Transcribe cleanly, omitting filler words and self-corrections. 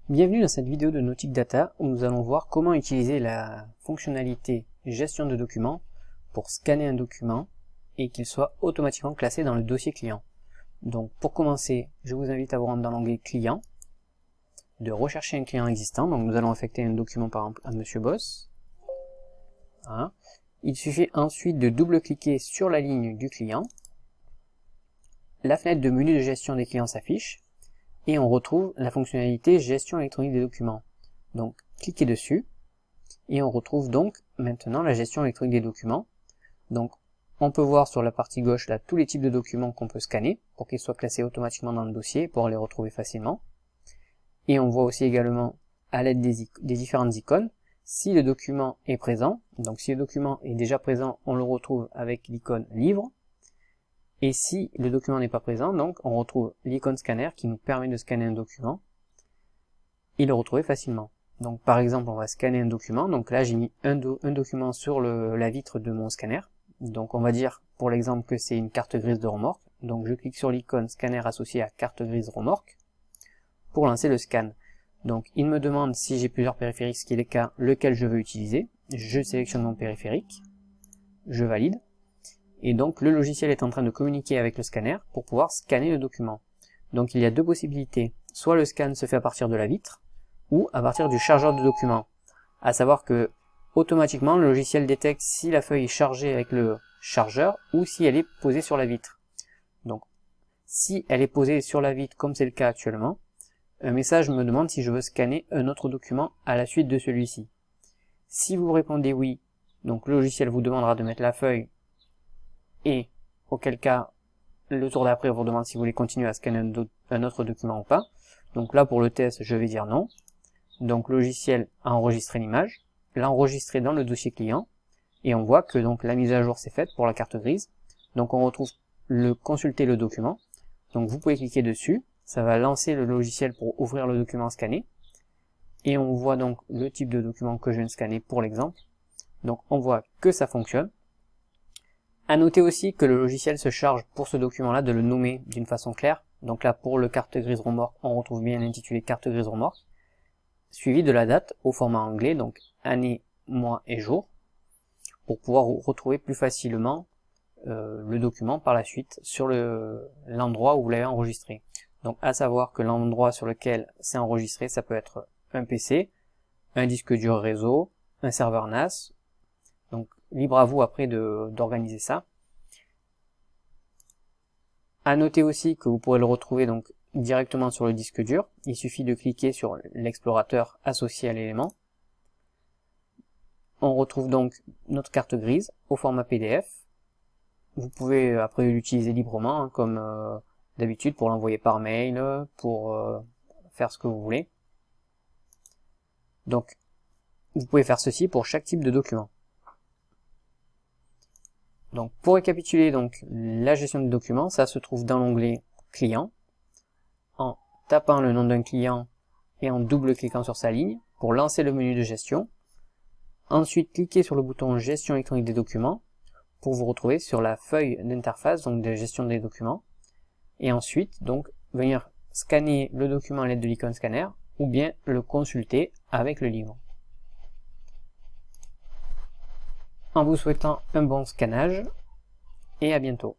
Bienvenue dans cette vidéo de Nautic Data où nous allons voir comment utiliser la fonctionnalité gestion de documents pour scanner un document et qu'il soit automatiquement classé dans le dossier client. Donc pour commencer, je vous invite à vous rendre dans l'onglet client, de rechercher un client existant. Donc nous allons affecter un document par exemple à Monsieur Boss. Voilà. Il suffit ensuite de double-cliquer sur la ligne du client. La fenêtre de menu de gestion des clients s'affiche. Et on retrouve la fonctionnalité gestion électronique des documents. Donc cliquez dessus et on retrouve donc maintenant la gestion électronique des documents. Donc on peut voir sur la partie gauche là tous les types de documents qu'on peut scanner pour qu'ils soient classés automatiquement dans le dossier pour les retrouver facilement. Et on voit aussi également à l'aide des différentes icônes si le document est présent. Donc si le document est déjà présent, on le retrouve avec l'icône livre. Et si le document n'est pas présent, donc on retrouve l'icône scanner qui nous permet de scanner un document et le retrouver facilement. Donc par exemple, on va scanner un document. Donc là, j'ai mis un document sur la vitre de mon scanner. Donc on va dire pour l'exemple que c'est une carte grise de remorque. Donc je clique sur l'icône scanner associée à carte grise remorque pour lancer le scan. Donc il me demande si j'ai plusieurs périphériques, ce qui est le cas, lequel je veux utiliser. Je sélectionne mon périphérique, je valide. Et donc le logiciel est en train de communiquer avec le scanner pour pouvoir scanner le document. Donc il y a deux possibilités. Soit le scan se fait à partir de la vitre, ou à partir du chargeur de documents. À savoir que automatiquement le logiciel détecte si la feuille est chargée avec le chargeur ou si elle est posée sur la vitre. Donc si elle est posée sur la vitre comme c'est le cas actuellement, un message me demande si je veux scanner un autre document à la suite de celui-ci. Si vous répondez oui, donc le logiciel vous demandera de mettre la feuille et auquel cas, le tour d'après vous demande si vous voulez continuer à scanner un autre document ou pas. Donc là, pour le test, je vais dire non. Donc le logiciel a enregistré l'image, l'a enregistré dans le dossier client, et on voit que donc la mise à jour s'est faite pour la carte grise. Donc on retrouve consulter le document. Donc vous pouvez cliquer dessus, ça va lancer le logiciel pour ouvrir le document scanné. Et on voit donc le type de document que je viens de scanner pour l'exemple. Donc on voit que ça fonctionne. À noter aussi que le logiciel se charge pour ce document-là de le nommer d'une façon claire. Donc là, pour le carte grise remorque, on retrouve bien l'intitulé carte grise remorque, suivi de la date au format anglais, donc année, mois et jour, pour pouvoir retrouver plus facilement le document par la suite sur l'endroit où vous l'avez enregistré. Donc à savoir que l'endroit sur lequel c'est enregistré, ça peut être un PC, un disque dur réseau, un serveur NAS. Donc libre à vous après d'organiser ça. À noter aussi que vous pourrez le retrouver donc directement sur le disque dur. Il suffit de cliquer sur l'explorateur associé à l'élément. On retrouve donc notre carte grise au format PDF. Vous pouvez après l'utiliser librement hein, comme d'habitude pour l'envoyer par mail, pour faire ce que vous voulez. Donc vous pouvez faire ceci pour chaque type de document. Donc pour récapituler donc la gestion de documents, ça se trouve dans l'onglet client, en tapant le nom d'un client et en double-cliquant sur sa ligne pour lancer le menu de gestion. Ensuite, cliquez sur le bouton gestion électronique des documents pour vous retrouver sur la feuille d'interface donc de gestion des documents. Et ensuite donc venir scanner le document à l'aide de l'icône scanner ou bien le consulter avec le livre. En vous souhaitant un bon scannage et à bientôt.